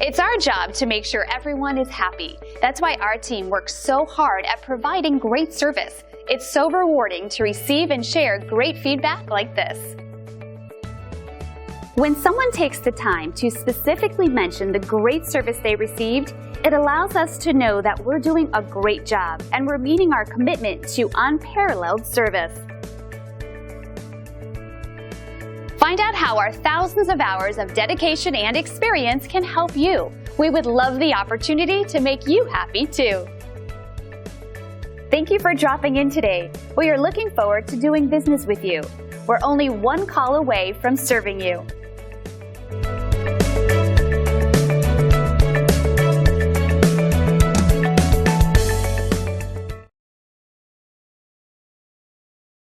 It's our job to make sure everyone is happy. That's why our team works so hard at providing great service. It's so rewarding to receive and share great feedback like this. When someone takes the time to specifically mention the great service they received, it allows us to know that we're doing a great job and we're meeting our commitment to unparalleled service. Find out how our thousands of hours of dedication and experience can help you. We would love the opportunity to make you happy too. Thank you for dropping in today. We are looking forward to doing business with you. We're only one call away from serving you.